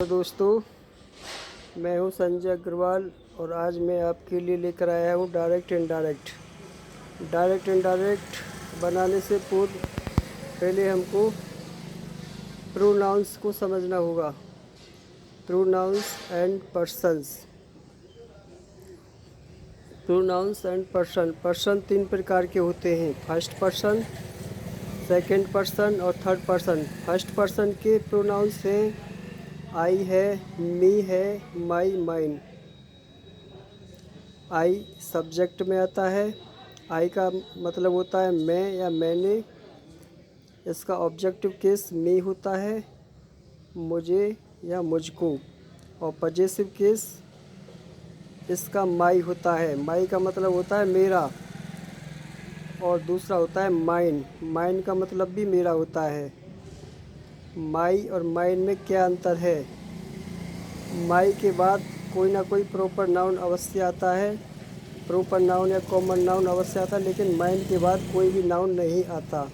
तो दोस्तों, मैं हूं संजय अग्रवाल और आज मैं आपके लिए लेकर आया हूं डायरेक्ट इनडायरेक्ट बनाने से पूर्व पहले हमको प्रोनाउंस को समझना होगा। Pronouns and person. पर्सन तीन प्रकार के होते हैं, फर्स्ट पर्सन, सेकंड पर्सन और थर्ड पर्सन। फर्स्ट पर्सन के प्रोनाउंस हैं आई है, मी है, माई, माइन। आई सब्जेक्ट में आता है। आई का मतलब होता है मैं या मैंने। इसका ऑब्जेक्टिव केस मी होता है, मुझे या मुझको। और पजेसिव केस इसका माई होता है। माई का मतलब होता है मेरा। और दूसरा होता है माइन। माइन का मतलब भी मेरा होता है। माई और माइन में क्या अंतर है? माई के बाद कोई ना कोई प्रॉपर नाउन अवश्य आता है, प्रॉपर नाउन या कॉमन नाउन अवश्य आता है, लेकिन माइन के बाद कोई भी नाउन नहीं आता।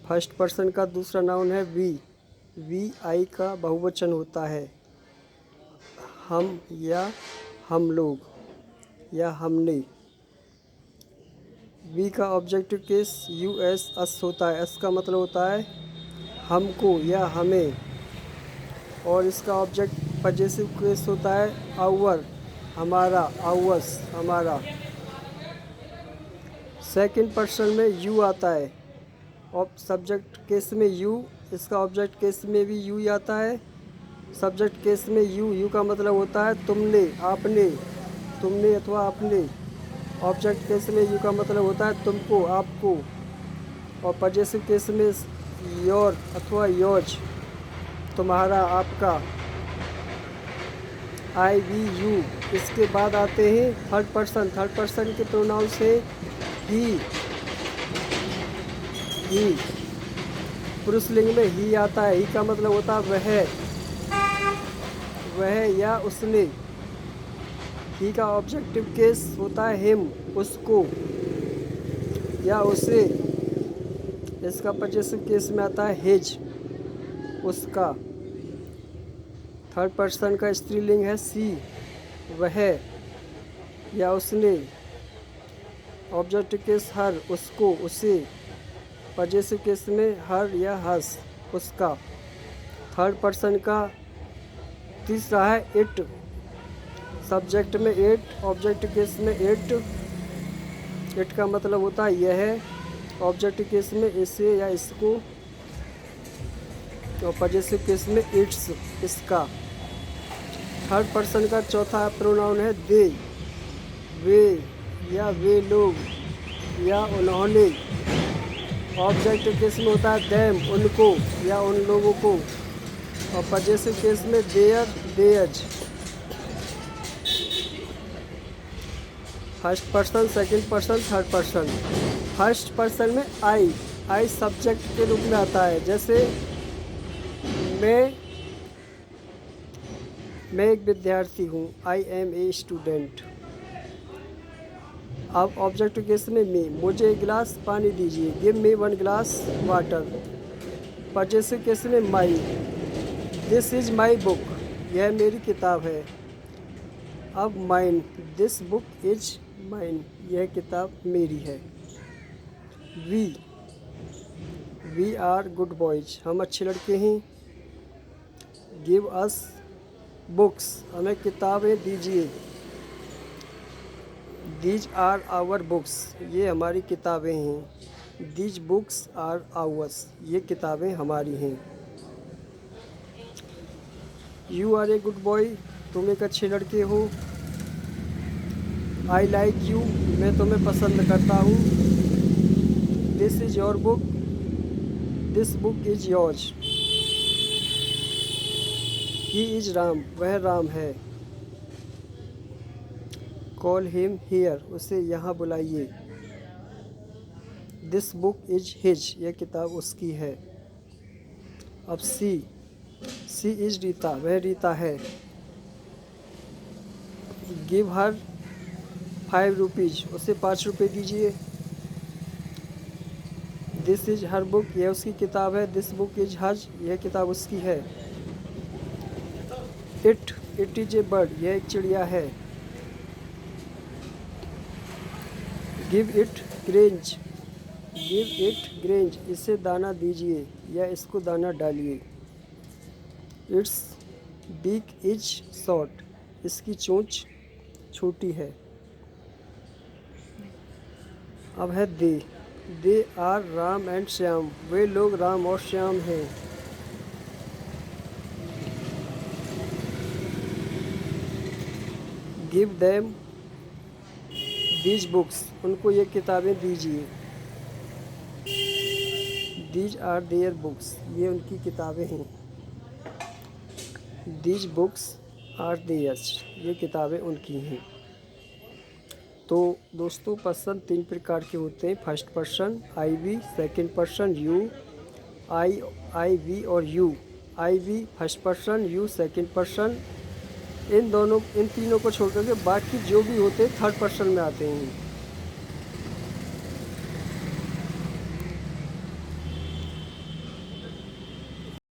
फर्स्ट पर्सन का दूसरा नाउन है वी। वी आई का बहुवचन होता है। हम या हम लोग या हमने। वी का ऑब्जेक्टिव केस यू एस अस होता है। अस का मतलब होता है हमको या हमें। और इसका ऑब्जेक्ट पजेसिव केस होता है आवर, हमारा, आवर्स, हमारा। सेकंड पर्सन में यू आता है। और सब्जेक्ट केस में यू, इसका ऑब्जेक्ट केस में भी यू ही आता है। सब्जेक्ट केस में यू का मतलब होता है तुमने, आपने, तुमने अथवा आपने। ऑब्जेक्ट केस में यू का मतलब होता है तुमको, आपको। और पजेसिव केस में योर अथवा योज, तुम्हारा, आपका। आई वी यू। इसके बाद आते हैं थर्ड पर्सन। थर्ड पर्सन के प्रोनाउंस है ही। पुरुष लिंग में ही आता है। ही का मतलब होता है वह या उसने। ही का ऑब्जेक्टिव केस होता है हिम, उसको या उसे। इसका पजेसिव केस में आता है हिज, उसका। थर्ड पर्सन का स्त्रीलिंग है सी, वह या उसने। ऑब्जेक्टिव केस हर, उसको, उसे। पजेसिव केस में हर या हस, उसका। थर्ड पर्सन का तीसरा है इट। सब्जेक्ट में इट, ऑब्जेक्टिव केस में इट। इट का मतलब होता है यह। ऑब्जेक्टिव केस में इसे या इसको। और पजेसिव केस में इट्स, इसका। थर्ड पर्सन का चौथा प्रोनाउन है दे, वे या वे लोग या उन्होंने। ऑब्जेक्टिव केस में होता है देम, उनको या उन लोगों को। और पजेसिव केस में their, theirs. First person, second person, third person. First person में आई सब्जेक्ट के रूप में आता है। जैसे मैं एक विद्यार्थी हूँ, आई एम ए स्टूडेंट। अब ऑब्जेक्टिव केस में मी, मुझे एक गिलास पानी दीजिए, give me one glass water. Possessive case में माई, दिस इज माई बुक, यह मेरी किताब है। अब mine, this book is mine, यह किताब मेरी है। वी आर गुड बॉयज, हम अच्छे लड़के हैं। गिव अस बुक्स, हमें किताबें दीजिए। दीज आर आवर बुक्स, ये हमारी किताबें हैं। दीज बुक्स आर आवर्स, ये किताबें हमारी हैं। You are a good boy, तुम एक अच्छे लड़के हो। आई लाइक यू, मैं तुम्हें पसंद करता हूँ। This is your book, this book is yours. He is Ram, वह राम है। कॉल हिम हियर, उसे यहाँ बुलाइए। दिस बुक इज हिज, यह किताब उसकी है। अब सी इज रीता, वह रीता है। गिव हर 5 रुपीज, उसे 5 रुपये दीजिए। दिस इज़ हर बुक, यह उसकी किताब है। दिस बुक इज़ हज, यह किताब उसकी है। इट इज़ ए बर्ड, यह एक चिड़िया है। Give it grange, give it grange, इसे दाना दीजिए या इसको दाना डालिए। इट्स बीक इज शॉर्ट, इसकी चोंच छोटी है। अब है they are Ram and Shyam, वे लोग राम और श्याम हैं। गिव देम दीज बुक्स, उनको ये किताबें दीजिए। दीज आर देयर बुक्स, ये उनकी किताबें हैं। दीज बुक्स आर देयर्स, ये किताबें उनकी हैं। तो दोस्तों पर्सन 3 प्रकार के होते हैं। First person I we, second person you, I we और you. I we first person, you second person. इन तीनों को छोड़ करके बाकी जो भी होते हैं थर्ड पर्सन में आते हैं।